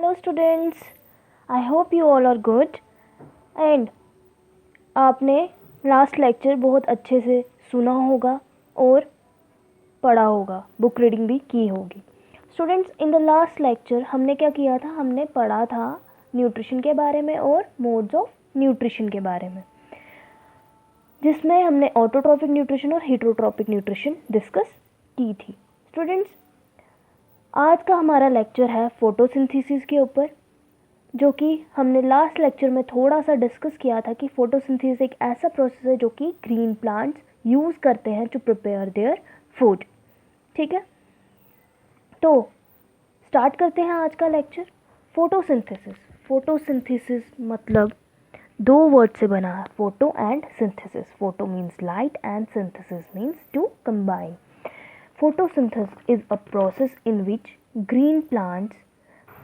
Hello students, I hope you all are good and आपने last lecture बहुत अच्छे से सुना होगा और पढ़ा होगा, बुक रीडिंग भी की होगी। Students, in the last lecture हमने क्या किया था? हमने पढ़ा था न्यूट्रिशन के बारे में और मोड्स ऑफ न्यूट्रिशन के बारे में, जिसमें हमने ऑटोट्रॉपिक न्यूट्रिशन और हेटेरोट्रॉपिक न्यूट्रिशन डिस्कस की थी। स्टूडेंट्स, आज का हमारा लेक्चर है फोटोसिंथेसिस के ऊपर, जो कि हमने लास्ट लेक्चर में थोड़ा सा डिस्कस किया था कि फोटोसिंथेसिस एक ऐसा प्रोसेस है जो कि ग्रीन प्लांट्स यूज़ करते हैं टू प्रिपेयर देयर फूड। ठीक है, तो स्टार्ट करते हैं आज का लेक्चर। फोटोसिंथेसिस, फोटोसिंथेसिस मतलब दो वर्ड से बना है, photo and synthesis. Photo means light and synthesis means to combine. Photosynthesis is a process in which green plants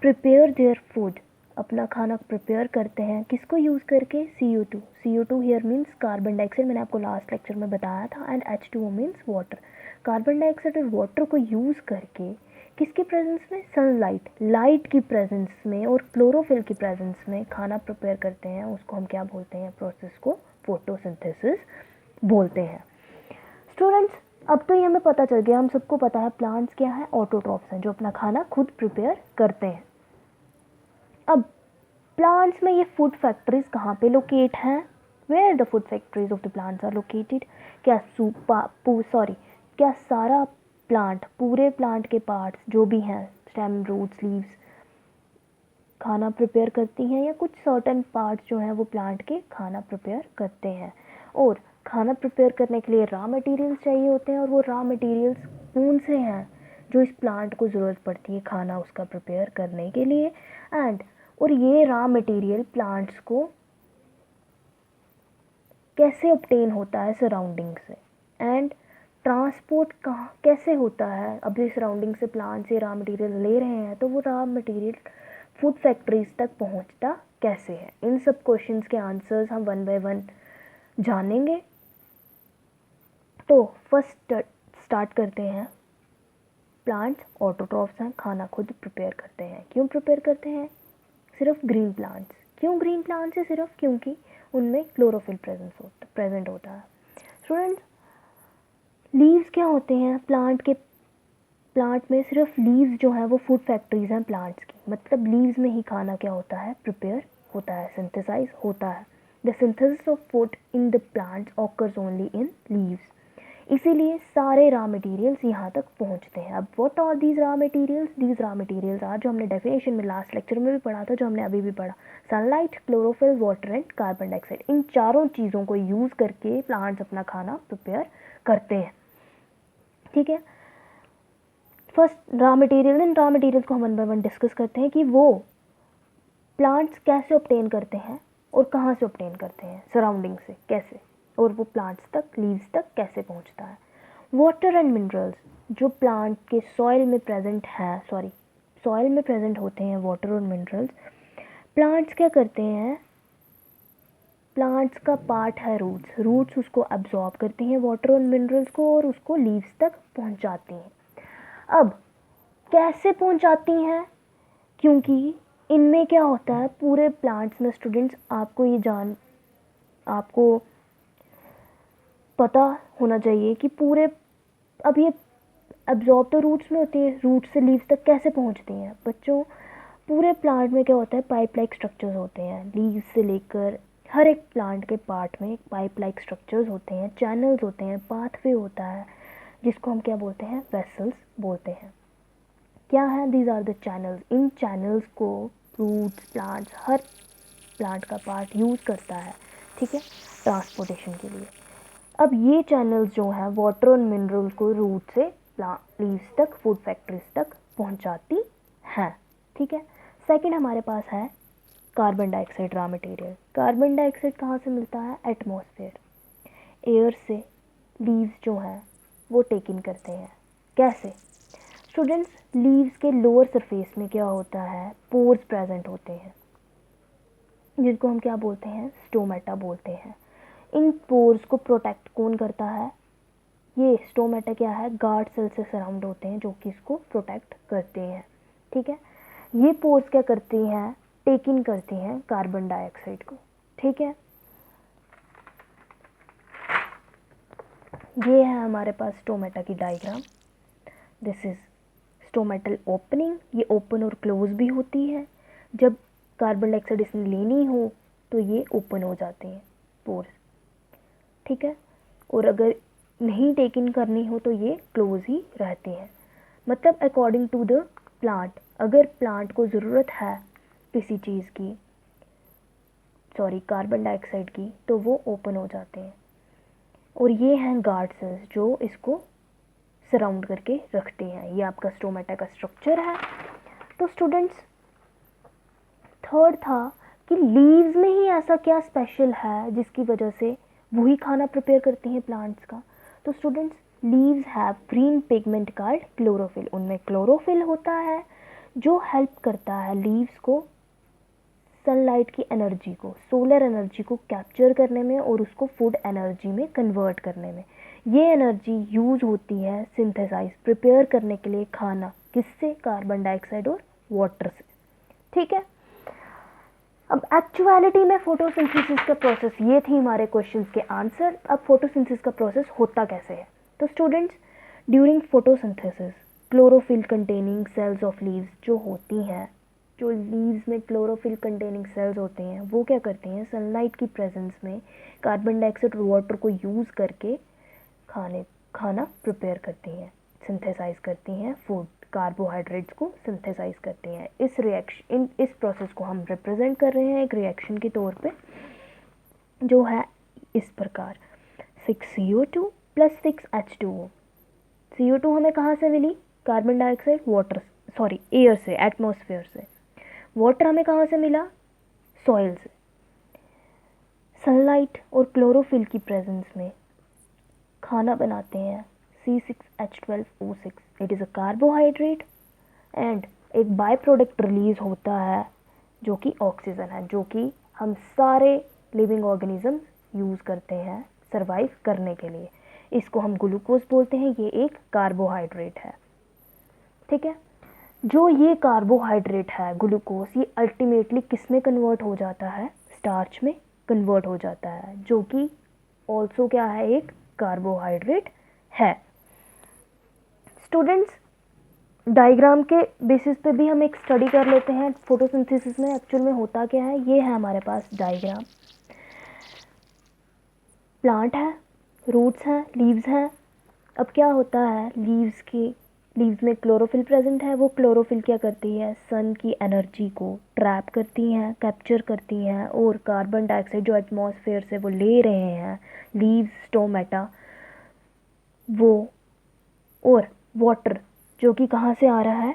prepare their food. अपना खाना प्रिपेयर करते हैं किसको यूज़ करके? CO2. CO2 here means carbon dioxide, मैंने आपको लास्ट लेक्चर में बताया था, and H2O means water. Carbon dioxide और वाटर को यूज़ करके किसके प्रेजेंस में? सनलाइट, लाइट की प्रेजेंस में और क्लोरोफिल की प्रेजेंस में खाना प्रिपेयर करते हैं। उसको हम क्या बोलते हैं? प्रोसेस को फोटोसिंथेसिस बोलते हैं। स्टूडेंट्स, अब तो ये हमें पता चल गया, हम सबको पता है प्लांट्स क्या है? ऑटोट्रॉफ्स हैं, जो अपना खाना खुद प्रिपेयर करते हैं। अब प्लांट्स में ये फूड फैक्ट्रीज कहाँ पे लोकेट हैं? Where the food factories of the plants are located? क्या सारा प्लांट, पूरे प्लांट के पार्ट्स जो भी हैं, स्टेम, रूट्स, लीव्स, खाना प्रिपेयर करती हैं, या कुछ सर्टेन पार्ट्स जो हैं वो प्लांट के खाना प्रिपेयर करते हैं? और खाना प्रिपेयर करने के लिए रॉ मटेरियल्स चाहिए होते हैं, और वो रॉ मटेरियल्स कौन से हैं जो इस प्लांट को ज़रूरत पड़ती है खाना उसका प्रिपेयर करने के लिए? और ये रॉ मटेरियल प्लांट्स को कैसे ऑब्टेन होता है सराउंडिंग से, एंड ट्रांसपोर्ट कहाँ कैसे होता है? अब ये सराउंडिंग से प्लांट से रॉ मटेरियल ले रहे हैं, तो वो रॉ मटेरियल फूड फैक्ट्रीज तक पहुंचता कैसे है? इन सब क्वेश्चंस के आंसर्स हम वन बाय वन जानेंगे। तो फर्स्ट स्टार्ट करते हैं। प्लांट्स ऑटोट्रॉफ्स हैं, खाना खुद प्रिपेयर करते हैं। क्यों प्रिपेयर करते हैं? सिर्फ ग्रीन प्लांट्स। क्यों ग्रीन प्लांट्स है सिर्फ? क्योंकि उनमें क्लोरोफिल प्रेजेंट होता है। स्टूडेंट्स, लीव्स क्या होते हैं? प्लांट में सिर्फ लीव्स जो हैं वो फूड फैक्ट्रीज हैं प्लांट्स की। मतलब लीव्स में ही खाना क्या होता है? प्रिपेयर होता है, सिंथेसाइज होता है। The synthesis of food in the plants occurs only in leaves. इसीलिए सारे रॉ मटेरियल्स यहाँ तक पहुँचते हैं। अब what are these raw materials? These raw materials are, जो हमने डेफिनेशन में लास्ट लेक्चर में भी पढ़ा था, जो हमने अभी भी पढ़ा, sunlight, chlorophyll, water and carbon dioxide. इन चारों चीज़ों को यूज़ करके प्लांट्स अपना खाना प्रिपेयर करते हैं। ठीक है, फर्स्ट रॉ मटेरियल। इन रॉ मटेरियल्स को हम वन बाय वन डिस्कस करते हैं कि वो प्लांट्स कैसे ऑब्टेन करते हैं और कहाँ से ऑब्टेन करते हैं, सराउंडिंग से कैसे, और वो प्लांट्स तक, लीव्स तक कैसे पहुँचता है। वाटर एंड मिनरल्स, जो प्लांट के सॉइल में प्रेजेंट है, सॉइल में प्रेजेंट होते हैं वाटर और मिनरल्स। प्लांट्स क्या करते हैं? प्लांट्स का पार्ट है रूट्स उसको एब्जॉर्ब करती हैं वाटर और मिनरल्स को, और उसको लीव्स तक पहुंचाती हैं। अब कैसे पहुंचाती हैं? क्योंकि इनमें क्या होता है, पूरे प्लांट्स में स्टूडेंट्स, आपको पता होना चाहिए कि पूरे, अब ये एब्जॉर्ब तो रूट्स में होती है, रूट्स से लीव्स तक कैसे पहुंचती हैं बच्चों? पूरे प्लांट में क्या होता है? पाइप लाइक स्ट्रक्चर्स होते हैं। लीव्स से लेकर हर एक प्लांट के पार्ट में पाइप लाइक स्ट्रक्चर्स होते हैं, चैनल्स होते हैं, पाथवे होता है, जिसको हम क्या बोलते हैं? वेसल्स बोलते हैं। क्या है? These are the channels. इन चैनल्स को रूट्स, प्लांट्स, हर प्लांट का पार्ट यूज़ करता है, ठीक है, ट्रांसपोर्टेशन के लिए। अब ये चैनल्स जो हैं वाटर और मिनरल्स को रूट से लीव्स तक, फूड फैक्ट्रीज तक पहुंचाती हैं। ठीक है, सेकंड हमारे पास है carbon dioxide raw material. Carbon dioxide कहाँ से मिलता है? एटमॉस्फेयर, एयर से लीव्स जो हैं वो टेक इन करते हैं। कैसे? स्टूडेंट्स, लीव्स के लोअर सरफेस में क्या होता है? पोर्स प्रेजेंट होते हैं, जिनको हम क्या बोलते हैं? स्टोमेटा बोलते हैं। इन पोर्स को प्रोटेक्ट कौन करता है? ये स्टोमेटा क्या है? गार्ड सेल से सराउंड होते हैं, जो कि इसको प्रोटेक्ट करते हैं। ठीक है, ये पोर्स क्या करती हैं, टेक इन करती हैं कार्बन डाइऑक्साइड को, ठीक है। ये है हमारे पास स्टोमेटा की diagram. This is stomatal opening, ये ओपन और क्लोज भी होती है। जब कार्बन डाइऑक्साइड इसमें लेनी हो तो ये ओपन हो जाते हैं पोर्स, ठीक है, और अगर नहीं टेक इन करनी हो तो ये क्लोज ही रहती हैं। मतलब अकॉर्डिंग टू द प्लांट, अगर प्लांट को ज़रूरत है किसी चीज़ की, सॉरी कार्बन डाइऑक्साइड की, तो वो ओपन हो जाते हैं। और ये हैं गार्ड सेल्स जो इसको सराउंड करके रखते हैं। ये आपका स्टोमेटा का स्ट्रक्चर है। तो स्टूडेंट्स, थर्ड था कि लीव्स में ही ऐसा क्या स्पेशल है जिसकी वजह से वही खाना प्रिपेयर करती हैं प्लांट्स का। तो students, leaves have green pigment called chlorophyll. उनमें क्लोरोफिल होता है जो हेल्प करता है लीव्स को सनलाइट की एनर्जी को, सोलर एनर्जी को कैप्चर करने में और उसको फूड एनर्जी में कन्वर्ट करने में। ये एनर्जी यूज़ होती है सिंथेसाइज प्रिपेयर करने के लिए खाना, किससे, कार्बन डाइऑक्साइड और वाटर से, ठीक है। अब एक्चुअलिटी में फोटोसिंथेसिस का प्रोसेस, ये थी हमारे क्वेश्चंस के आंसर। अब फोटोसिंथेसिस का प्रोसेस होता कैसे है। तो students, during photosynthesis chlorophyll containing cells of leaves जो होती हैं, जो लीव्स में क्लोरोफिल कंटेनिंग सेल्स होते हैं, वो क्या करती हैं, सनलाइट की प्रेजेंस में कार्बन डाइऑक्साइड और वाटर को यूज़ करके खाना प्रिपेयर करती हैं, सिंथेसाइज करती हैं, फूड कार्बोहाइड्रेट्स को सिंथेसाइज करती हैं। इस प्रोसेस को हम रिप्रेजेंट कर रहे हैं एक रिएक्शन के तौर पे, जो है इस प्रकार 6CO2 + 6H2O। CO2 हमें कहाँ से मिली, carbon dioxide, water, sorry air से, एटमॉस्फेयर से। वाटर हमें कहाँ से मिला, सॉइल से। सनलाइट और क्लोरोफिल की प्रेजेंस में खाना बनाते हैं C6H12O6। It is a carbohydrate and एक बाय प्रोडक्ट रिलीज होता है जो कि ऑक्सीजन है, जो कि हम सारे लिविंग ऑर्गेनिज्म यूज़ करते हैं सरवाइव करने के लिए। इसको हम ग्लूकोज बोलते हैं। ये एक कार्बोहाइड्रेट है, ठीक है। जो ये कार्बोहाइड्रेट है ग्लूकोज, ये अल्टीमेटली किस में कन्वर्ट हो जाता है, स्टार्च में कन्वर्ट हो जाता है, जो कि ऑल्सो क्या है, एक कार्बोहाइड्रेट है। स्टूडेंट्स, डायग्राम के बेसिस पे भी हम एक स्टडी कर लेते हैं फोटोसिंथेसिस में एक्चुअल में होता क्या है। ये है हमारे पास डायग्राम, प्लांट है, रूट्स हैं, लीव्स हैं। अब क्या होता है, लीव्स में क्लोरोफिल प्रेजेंट है। वो क्लोरोफिल क्या करती है, सन की एनर्जी को ट्रैप करती हैं, कैप्चर करती हैं, और कार्बन डाइऑक्साइड जो एटमॉस्फेयर से वो ले रहे हैं लीव्स, स्टोमेटा, वो, और वाटर जो कि कहाँ से आ रहा है,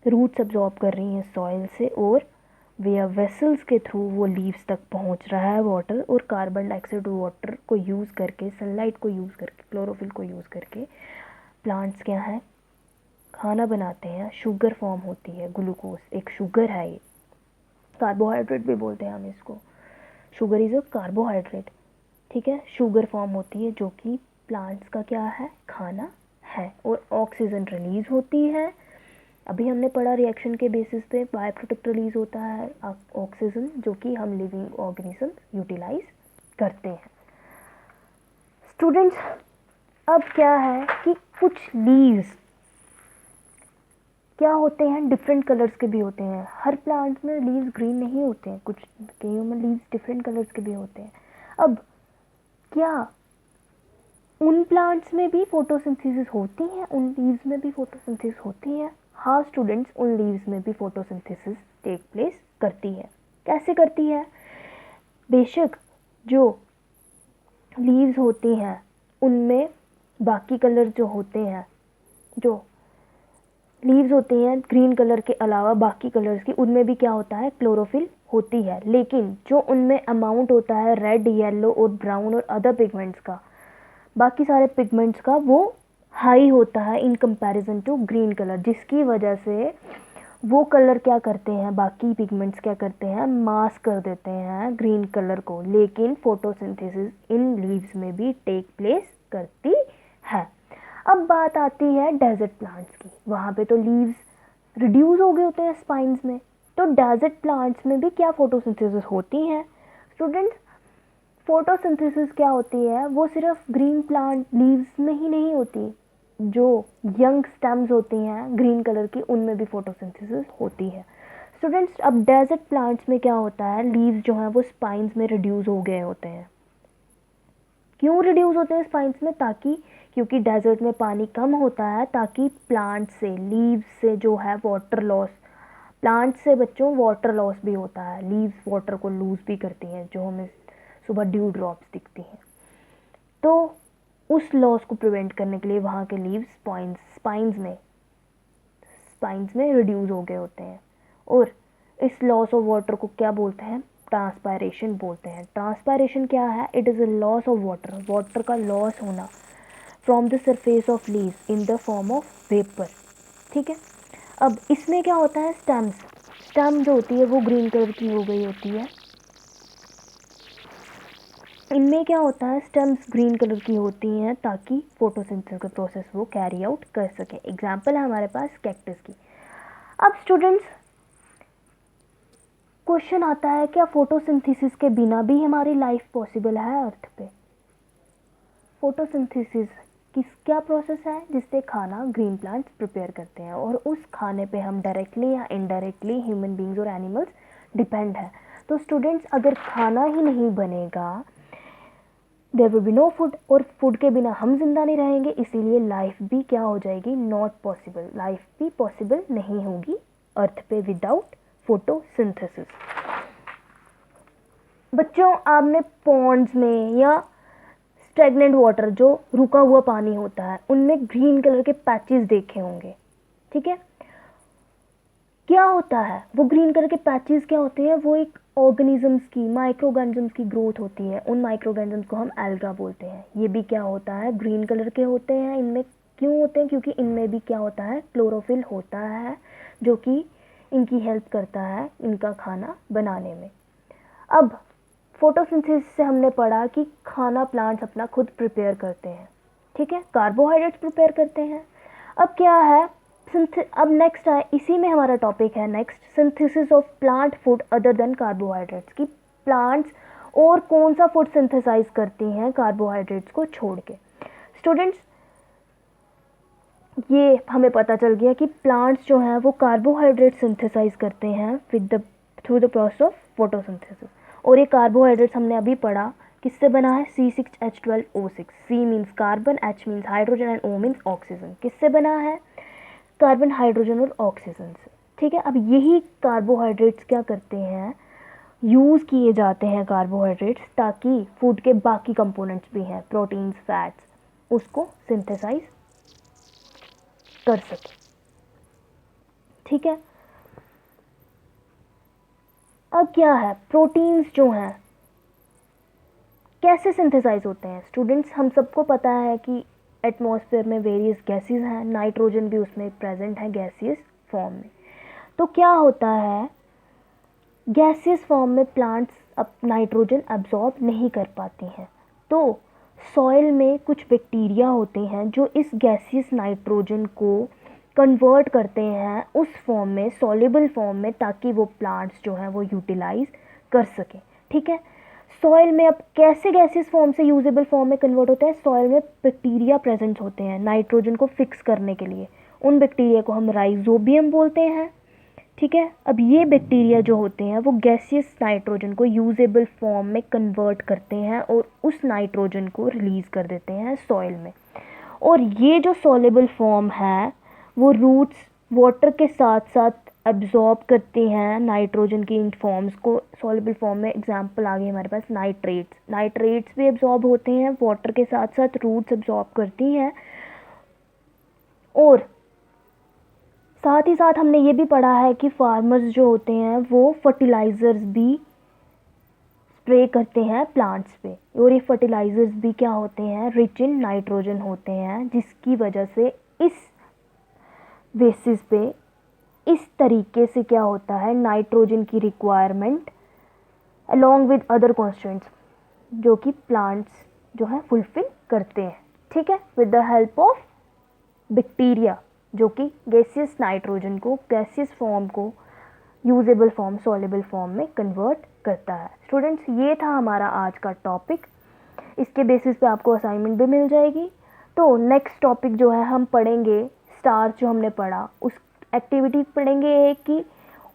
रूट्स अब्जॉर्ब कर रही हैं सॉइल से, और वेयर वेसल्स के थ्रू वो लीव्स तक पहुँच रहा है वाटर, और कार्बन डाइऑक्साइड और वाटर को यूज़ करके, सनलाइट को यूज़ करके, क्लोरोफिल को यूज़ करके प्लांट्स क्या हैं, खाना बनाते हैं। शुगर फॉर्म होती है, ग्लूकोज एक शुगर है, ये कार्बोहाइड्रेट भी बोलते हैं हम इसको। शुगर इज़ अ कार्बोहाइड्रेट, ठीक है। शुगर फॉर्म होती है जो कि प्लांट्स का क्या है, खाना है, और ऑक्सीजन रिलीज होती है। अभी हमने पढ़ा रिएक्शन के बेसिस पे बाय प्रोडक्ट रिलीज होता है ऑक्सीजन, जो कि हम लिविंग ऑर्गेनिज्म यूटिलाइज करते हैं। स्टूडेंट्स, अब क्या है कि कुछ लीव्स क्या होते हैं, डिफरेंट कलर्स के भी होते हैं। हर प्लांट में लीव्स ग्रीन नहीं होते हैं, कुछ कईयों में लीव्स डिफरेंट कलर्स के भी होते हैं। अब क्या उन प्लांट्स में भी फोटोसिंथेसिस होती है, उन लीव्स में भी फोटोसिंथेसिस होती है। हाँ स्टूडेंट्स, उन लीव्स में भी फोटोसिंथेसिस टेक प्लेस करती है। कैसे करती है, बेशक जो लीव्स होती हैं उनमें बाकी कलर जो होते हैं, जो लीव्स होती हैं ग्रीन कलर के अलावा बाकी कलर्स की, उनमें भी क्या होता है, क्लोरोफिल होती है। लेकिन जो उनमें अमाउंट होता है रेड, येलो और ब्राउन और अदर पिगमेंट्स का, बाकी सारे पिगमेंट्स का, वो हाई होता है in comparison to green colour, जिसकी वजह से वो कलर क्या करते हैं, बाकी पिगमेंट्स क्या करते हैं, मास्क कर देते हैं ग्रीन कलर को। लेकिन फोटोसिंथेसिस इन लीव्स में भी टेक प्लेस करती है। अब बात आती है डेजर्ट प्लांट्स की। वहाँ पे तो लीव्स रिड्यूस हो गए होते हैं स्पाइन्स में। तो डेजर्ट प्लांट्स में भी क्या फोटोसिंथेसिस होती है स्टूडेंट्स? फोटोसिंथेसिस क्या होती है, वो सिर्फ ग्रीन प्लांट लीव्स में ही नहीं होती, जो यंग स्टेम्स होती हैं ग्रीन कलर की, उनमें भी फोटोसिंथेसिस होती है स्टूडेंट्स। अब डेजर्ट प्लांट्स में क्या होता है, लीव्स जो हैं वो स्पाइन्स में रिड्यूस हो गए होते हैं। क्यों रिड्यूस होते हैं स्पाइन्स में? ताकि क्योंकि डेजर्ट में पानी कम होता है, ताकि प्लांट से, लीव्स से जो है वाटर लॉस, प्लांट से बच्चों वाटर लॉस भी होता है, लीव्स वाटर को लूज भी करती हैं, जो हमें सुबह ड्यू ड्रॉप्स दिखती हैं। तो उस लॉस को प्रिवेंट करने के लिए वहाँ के लीव्स स्पाइन्स में रिड्यूस हो गए होते हैं। और इस लॉस ऑफ वाटर को क्या बोलते हैं? ट्रांसपायरेशन बोलते हैं। ट्रांसपायरेशन क्या है? It is a loss of water, water का लॉस होना from the surface of leaves in the form of vapour. ठीक है। अब इसमें क्या होता है, स्टेम जो होती है वो ग्रीन कलर की हो गई होती है। इनमें क्या होता है, स्टेम्स ग्रीन कलर की होती हैं ताकि फोटोसिंथेसिस का प्रोसेस वो कैरी आउट कर सके। एग्जाम्पल है हमारे पास कैक्टस की। अब स्टूडेंट्स क्वेश्चन आता है, क्या फोटोसिंथेसिस के बिना भी हमारी लाइफ पॉसिबल है अर्थ पे? फोटोसिंथेसिस क्या प्रोसेस है जिससे खाना ग्रीन प्लांट्स प्रिपेयर करते हैं, और उस खाने पे हम डायरेक्टली या इनडायरेक्टली ह्यूमन बींग्स और एनिमल्स डिपेंड है। तो स्टूडेंट्स अगर खाना ही नहीं बनेगा, there will be no food, और फूड के बिना हम जिंदा नहीं रहेंगे, इसीलिए लाइफ भी क्या हो जाएगी, नॉट पॉसिबल। लाइफ भी पॉसिबल नहीं होगी अर्थ पे विदाउट फोटोसिंथेसिस। बच्चों आपने पॉन्ड्स में या स्टेगनेंट वाटर, जो रुका हुआ पानी होता है, उनमें ग्रीन कलर के पैचेस देखे होंगे। ठीक है। क्या होता है वो ग्रीन कलर के पैचेस? क्या होते हैं, वो एक ऑर्गेनिजम्स की, माइक्रोऑर्गेनिजम्स की ग्रोथ होती है। उन माइक्रोऑर्गेनिजम्स को हम एल्गा बोलते हैं। ये भी क्या होता है, ग्रीन कलर के होते हैं। इनमें क्यों होते हैं? क्योंकि इनमें भी क्या होता है, क्लोरोफिल होता है, जो कि इनकी हेल्प करता है इनका खाना बनाने में। अब फोटोसिंथेसिस से हमने पढ़ा कि खाना प्लांट्स अपना खुद प्रिपेयर करते हैं। ठीक है, कार्बोहाइड्रेट्स प्रिपेयर करते हैं। अब क्या है, अब नेक्स्ट है, इसी में हमारा टॉपिक है next, synthesis of plant food other than carbohydrates, की प्लांट्स और कौन सा फूड सिंथेसाइज करती हैं कार्बोहाइड्रेट्स को छोड़ के। स्टूडेंट्स ये हमें पता चल गया कि प्लांट्स जो हैं वो कार्बोहाइड्रेट सिंथेसाइज करते हैं through the process of photosynthesis. और ये कार्बोहाइड्रेट्स हमने अभी पढ़ा किससे बना है, C6H12O6। C means carbon, H means hydrogen and O means oxygen. किससे बना है? कार्बन, हाइड्रोजन और ऑक्सीजन से। ठीक है। अब यही कार्बोहाइड्रेट्स क्या करते हैं, यूज़ किए जाते हैं कार्बोहाइड्रेट्स, ताकि फूड के बाकी कंपोनेंट्स भी हैं, प्रोटीन्स, फैट्स, उसको सिंथेसाइज कर सके। ठीक है। अब क्या है, प्रोटीन्स जो हैं कैसे सिंथेसाइज होते हैं? स्टूडेंट्स हम सबको पता है कि एटमॉस्फेयर में वेरियस गैसेस हैं, नाइट्रोजन भी उसमें प्रेजेंट है गैसियस फॉर्म में। तो क्या होता है, गैसियस फॉर्म में प्लांट्स अब नाइट्रोजन अब्जॉर्ब नहीं कर पाती हैं। तो सॉइल में कुछ बैक्टीरिया होते हैं जो इस गैसियस नाइट्रोजन को कन्वर्ट करते हैं उस फॉर्म में, सॉल्युबल फॉर्म में, ताकि वो प्लांट्स जो हैं वो यूटिलाइज कर सकें। ठीक है। सॉइल में अब कैसे गैसियस फॉर्म से यूजेबल फॉर्म में कन्वर्ट होता है, सॉइल में बैक्टीरिया प्रेजेंट होते हैं नाइट्रोजन को फिक्स करने के लिए। उन बैक्टीरिया को हम राइजोबियम बोलते हैं। ठीक है। अब ये बैक्टीरिया जो होते हैं वो गैसियस नाइट्रोजन को यूजेबल फॉर्म में कन्वर्ट करते हैं और उस नाइट्रोजन को रिलीज़ कर देते हैं सॉइल में। और ये जो सॉल्युबल फॉर्म है वो रूट्स वाटर के साथ साथ एब्जॉर्ब करती हैं नाइट्रोजन की इन फॉर्म्स को सॉल्युबल फॉर्म में। एग्जांपल आ गई हमारे पास नाइट्रेट्स भी एब्जॉर्ब होते हैं वाटर के साथ साथ, रूट्स एब्जॉर्ब करती हैं। और साथ ही साथ हमने ये भी पढ़ा है कि फार्मर्स जो होते हैं वो फर्टिलाइज़र्स भी स्प्रे करते हैं प्लांट्स पे, और ये फर्टिलाइज़र्स भी क्या होते हैं, रिच इन नाइट्रोजन होते हैं, जिसकी वजह से इस बेसिस पे, इस तरीके से क्या होता है, नाइट्रोजन की requirement along with other constants जो कि प्लांट्स जो है फुलफिल करते हैं। ठीक है, with the help of bacteria जो कि गैसियस नाइट्रोजन को गैसियस फॉर्म को यूजेबल फॉर्म सॉल्युबल फॉर्म में कन्वर्ट करता है। स्टूडेंट्स, ये था हमारा आज का टॉपिक। इसके बेसिस पे आपको असाइनमेंट भी मिल जाएगी। तो नेक्स्ट टॉपिक जो है हम पढ़ेंगे स्टार्च, जो हमने पढ़ा उस एक्टिविटी पढ़ेंगे कि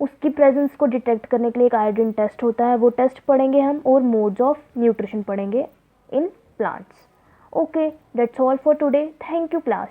उसकी प्रेजेंस को डिटेक्ट करने के लिए एक आयोडीन टेस्ट होता है, वो टेस्ट पढ़ेंगे हम, और मोड्स ऑफ न्यूट्रिशन पढ़ेंगे in plants. Okay, that's all for today. Thank you class.